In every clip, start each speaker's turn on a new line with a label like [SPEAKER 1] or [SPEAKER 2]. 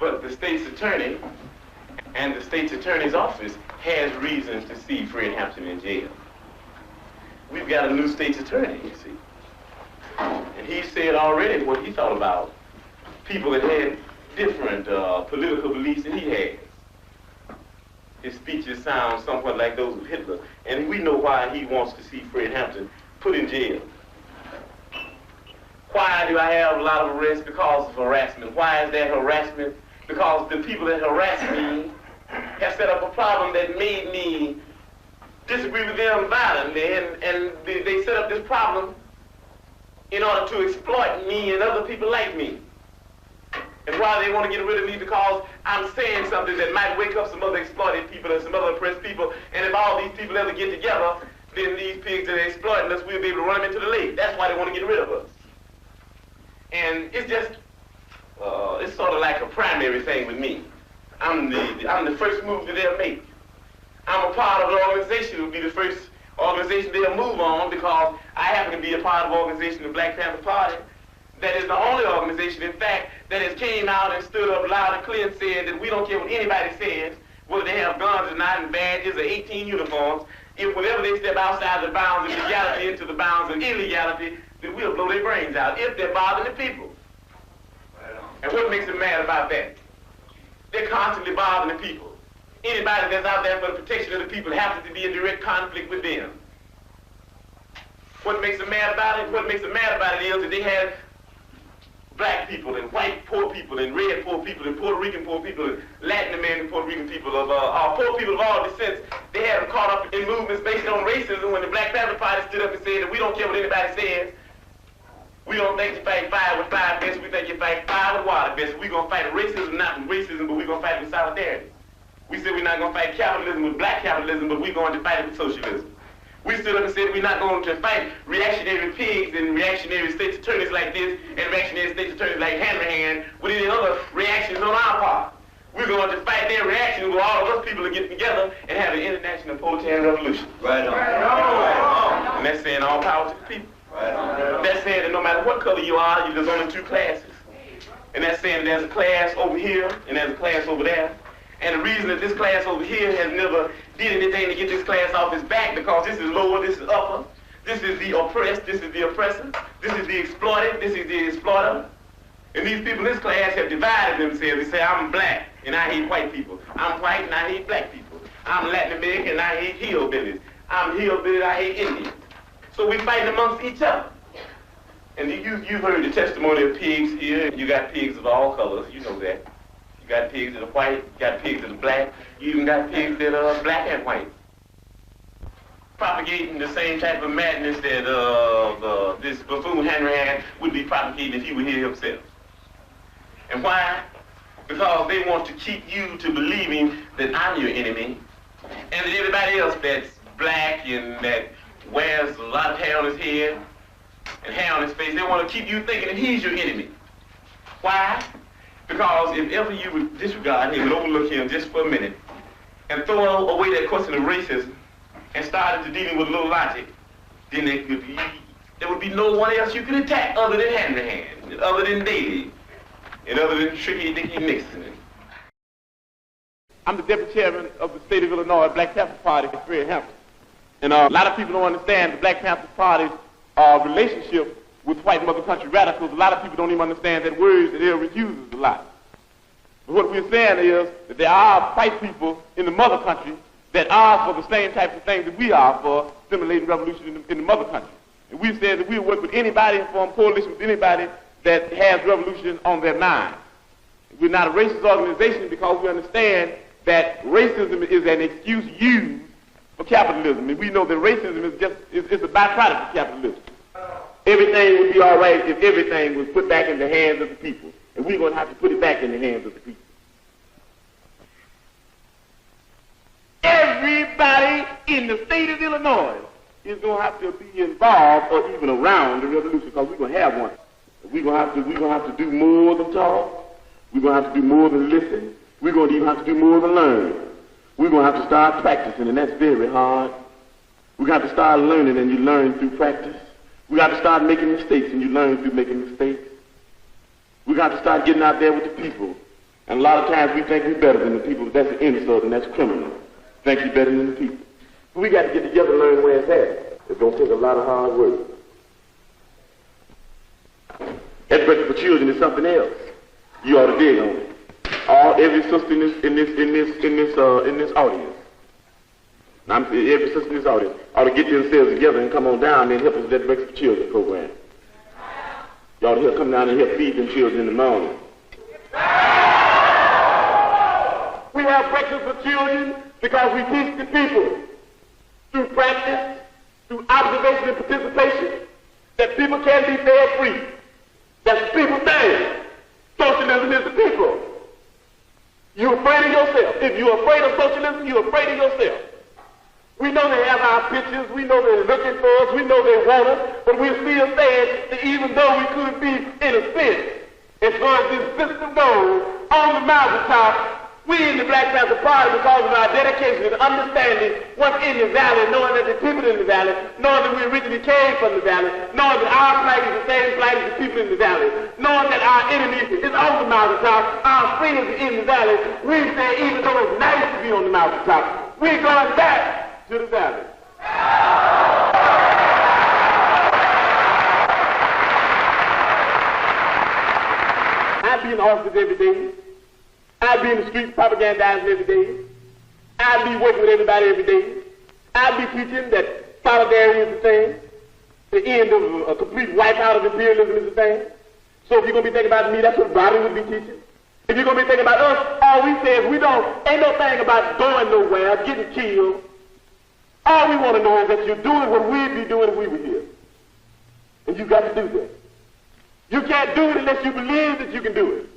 [SPEAKER 1] But the state's attorney and the state's attorney's office has reasons to see Fred Hampton in jail. We've got a new state's attorney, you see. And he said already what he thought about people that had different political beliefs than he has. His speeches sound somewhat like those of Hitler, and we know why he wants to see Fred Hampton put in jail. Why do I have a lot of arrests? Because of harassment. Why is that harassment? Because the people that harass me have set up a problem that made me disagree with them violently, and they set up this problem in order to exploit me and other people like me. And why they want to get rid of me? Because I'm saying something that might wake up some other exploited people and some other oppressed people, and if all these people ever get together, then these pigs that are exploiting us, we'll be able to run them into the lake. That's why they want to get rid of us. And it's just, it's sort of like a primary thing with me. I'm the first move that they'll make. I'm a part of the organization. It will be the first organization they'll move on, because I happen to be a part of the organization, the Black Panther Party. That is the only organization, in fact, that has came out and stood up loud and clear and said that we don't care what anybody says, whether they have guns or not, and badges or 18 uniforms. If whenever they step outside the bounds of legality into the bounds of illegality, then we'll blow their brains out if they're bothering the people. And what makes them mad about that? They're constantly bothering the people. Anybody that's out there for the protection of the people happens to be in direct conflict with them. What makes them mad about it? What makes them mad about it is that they have black people and white poor people and red poor people and Puerto Rican poor people and Latin American Puerto Rican people of poor people of all descents. They had them caught up in movements based on racism when the Black Panther Party stood up and said that we don't care what anybody says. We don't think you fight fire with fire best, we think you fight fire with water best. We're going to fight racism, not with racism, but we're going to fight with solidarity. We said we're not going to fight capitalism with black capitalism, but we're going to fight it with socialism. We stood up and said we're not going to fight reactionary pigs and reactionary state's attorneys like this and reactionary state's attorneys like Hanrahan with any other reactions on our part. We're going to fight their reactions where all of us people are getting together and have an international proletarian revolution.
[SPEAKER 2] Right on. Right on.
[SPEAKER 1] And that's saying all power to the people.
[SPEAKER 2] Right on.
[SPEAKER 1] That's saying that no matter what color you are, there's only two classes. And that's saying there's a class over here and there's a class over there. And the reason that this class over here has never did anything to get this class off its back, because this is lower, this is upper, this is the oppressed, this is the oppressor, this is the exploited, this is the exploiter. And these people in this class have divided themselves. They say, I'm black and I hate white people. I'm white and I hate black people. I'm Latin American and I hate hillbillies. I'm hillbilly and I hate Indians. So we fighting amongst each other. And you've heard the testimony of pigs here. You got pigs of all colors, you know that. You got pigs that are white, you got pigs that are black, you even got pigs that are black and white. Propagating the same type of madness that this buffoon Hanrahan would be propagating if he were here himself. And why? Because they want to keep you to believing that I'm your enemy, and that everybody else that's black and that wears a lot of hair on his head and hair on his face, they want to keep you thinking that he's your enemy. Why? Because if ever you would disregard him and overlook him just for a minute and throw away that question of racism and start into dealing with a little logic, then there would be no one else you could attack other than Hanrahan, and other than Davy, and other than Tricky Dicky Nixon. I'm the deputy chairman of the state of Illinois Black Panther Party, Fred Hampton. And a lot of people don't understand the Black Panther Party's relationship with white mother country radicals. A lot of people don't even understand that word that Elvis uses a lot. But what we're saying is that there are white people in the mother country that are for the same types of things that we are for stimulating revolution in the mother country. And we've said that we'll work with anybody and form coalition with anybody that has revolution on their mind. We're not a racist organization because we understand that racism is an excuse used for capitalism. And we know that racism is a byproduct of capitalism. Everything would be all right if everything was put back in the hands of the people. And we're going to have to put it back in the hands of the people. Everybody in the state of Illinois is going to have to be involved or even around the revolution, because we're going to have one. We're going to have to do more than talk. We're going to have to do more than listen. We're going to even have to do more than learn. We're going to have to start practicing, and that's very hard. We're going to have to start learning, and you learn through practice. We got to start making mistakes, and you learn through making mistakes. We got to start getting out there with the people And a lot of times we think we're better than the people, but that's an insult and that's criminal. Think you're better than the people. We got to get together and learn where it's at. It's going to take a lot of hard work. That breakfast for children is something else. You ought to dig on it. Every sister in this audience. Now, every sister in this audience ought to get themselves together and come on down and help us with that breakfast for children program. You ought to come down and help feed them children in the morning. We have breakfast for children because we teach the people through practice, through observation and participation, that people can be fed free. That's the people thing. Socialism is the people. You're afraid of yourself. If you're afraid of socialism, you're afraid of yourself. We know they have our pictures. We know they're looking for us. We know they want us. But we're still saying that even though we could be in a sense, as far as this system goes, on the mountaintop, we in the Black Panther Party, because of our dedication and understanding what's in the valley, knowing that the people in the valley, knowing that we originally came from the valley, knowing that our plight is the same plight as the people in the valley, knowing that our enemy is on the mountaintop, our friends are in the valley, we say even though it's nice to be on the mountaintop, we're going back to the valley. I be in the office every day. I be in the streets propagandizing every day. I be working with everybody every day. I be teaching that solidarity is the thing. The end of a complete wipeout of imperialism is the thing. So if you're going to be thinking about me, that's what Bobby would be teaching. If you're going to be thinking about us, all we say is ain't no thing about going nowhere, getting killed. All we want to know is that you're doing what we'd be doing if we were here. And you got to do that. You can't do it unless you believe that you can do it.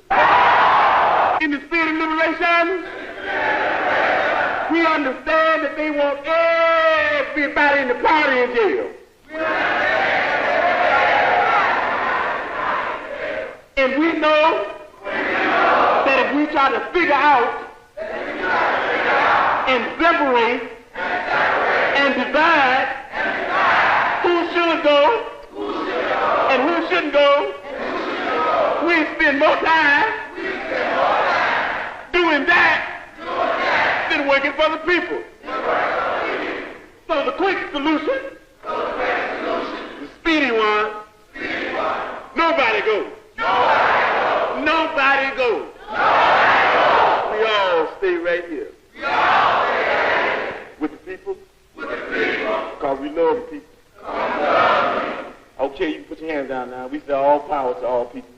[SPEAKER 1] In the spirit of liberation, we understand that they want everybody in the party in jail. And we know that if we try to figure out and separate and divide who should go and who shouldn't go, we spend more time doing that than working for the people. So the quick solution, the speedy one, nobody goes. Nobody goes. We all stay right here. With the people. Because we love the people. Okay, you put your hands down now. We say all power to all people.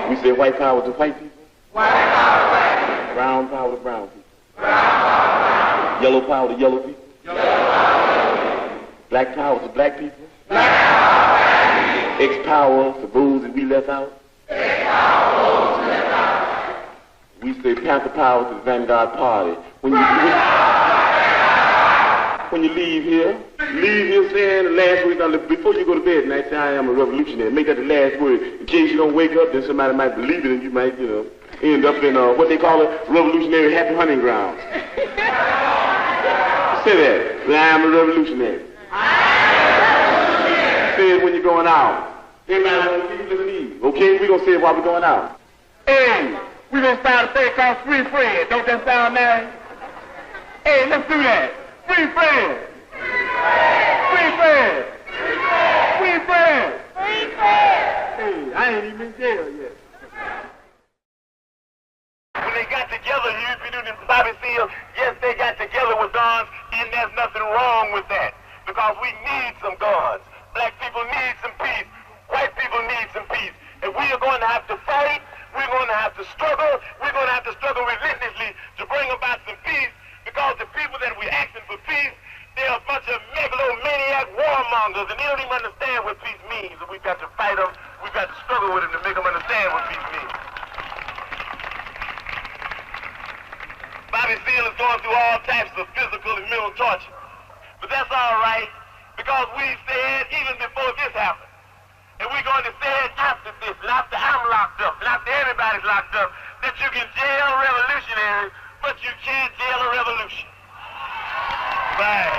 [SPEAKER 1] We say white power to white people. Brown power to brown people. Yellow power to yellow people. Black power to black people. X power to those that we left out. We say Panther power to the Vanguard Party. When you leave here saying the last word, before you go to bed tonight, say I am a revolutionary. Make that the last word. In case you don't wake up, then somebody might believe it and you might, end up in what they call a revolutionary happy hunting ground. Say that. I am a revolutionary. Say it when you're going out. Everybody want to keep listening. Okay, we're going to say it while we're going out. Hey, we're going to start a thing called Free Fred. Don't that sound nice? Hey, let's do that. Free Fred. Free Fred. Free Fred. Free Fred. Hey, I ain't even in jail yet. When they got together, you used to be doing Bobby Seals. Yes, they got together with guns, and there's nothing wrong with that. Because we need some guns. Black people need some peace. White people need some peace. And we are going to have to fight. We're going to have to struggle. We're going to have to struggle relentlessly to bring about some peace. Because the people that we're asking for peace, they're a bunch of megalomaniac warmongers, and they don't even understand what peace means. And we've got to fight them. We've got to struggle with them to make them understand what peace means. Bobby Seale is going through all types of physical and mental torture. But that's all right, because we said even before this happened, and we're going to say it after this, and after I'm locked up, and after everybody's locked up, that you can jail revolutionaries, but you can't jail a revolution. Right.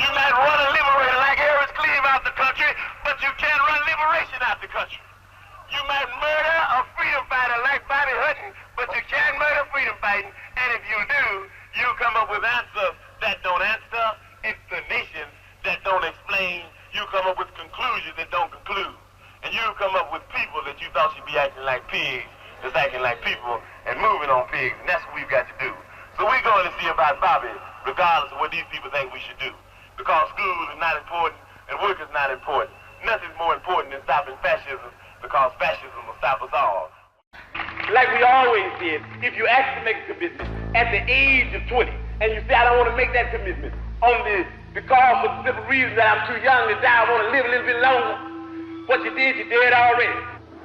[SPEAKER 1] You might run a liberator like Harris Cleave out the country, but you can't run liberation out the country. You might murder a freedom fighter like Bobby Hutton, but you can't murder freedom fighting. And if you do, you come up with answers that don't answer, explanations that don't explain. You come up with conclusions that don't conclude. And you come up with people that you thought should be acting like pigs, that's acting like people and moving on pigs. And that's what we've got to do. So we're going to see about Bobby, regardless of what these people think we should do. Because school is not important and work is not important. Nothing's more important than stopping fascism, because fascism will stop us all. Like we always did, if you ask to make a commitment at the age of 20, and you say, I don't want to make that commitment, only because for the simple reason that I'm too young to die, I want to live a little bit longer, what you did already.